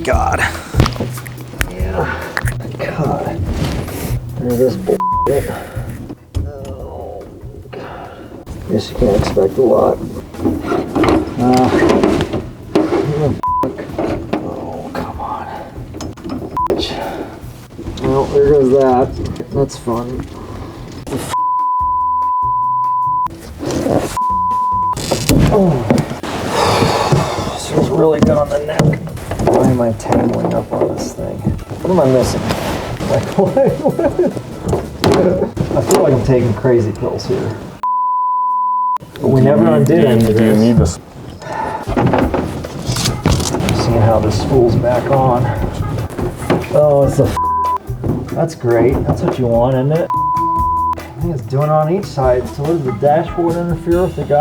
God. Yeah. God. Look at this bullshit. Oh, God. Guess you can't expect a lot. Oh, come on. Well, there goes that. That's fun. Oh. This feels really good on the neck. Why am I tangling up on this thing? What am I missing? Like, what? I feel like I'm taking crazy pills here. But we never undid any of this. Do you need this? Seeing how this spool's back on. Oh, it's a that's great. That's what you want, isn't it? I think it's doing it on each side. So what does the dashboard interfere with the guide?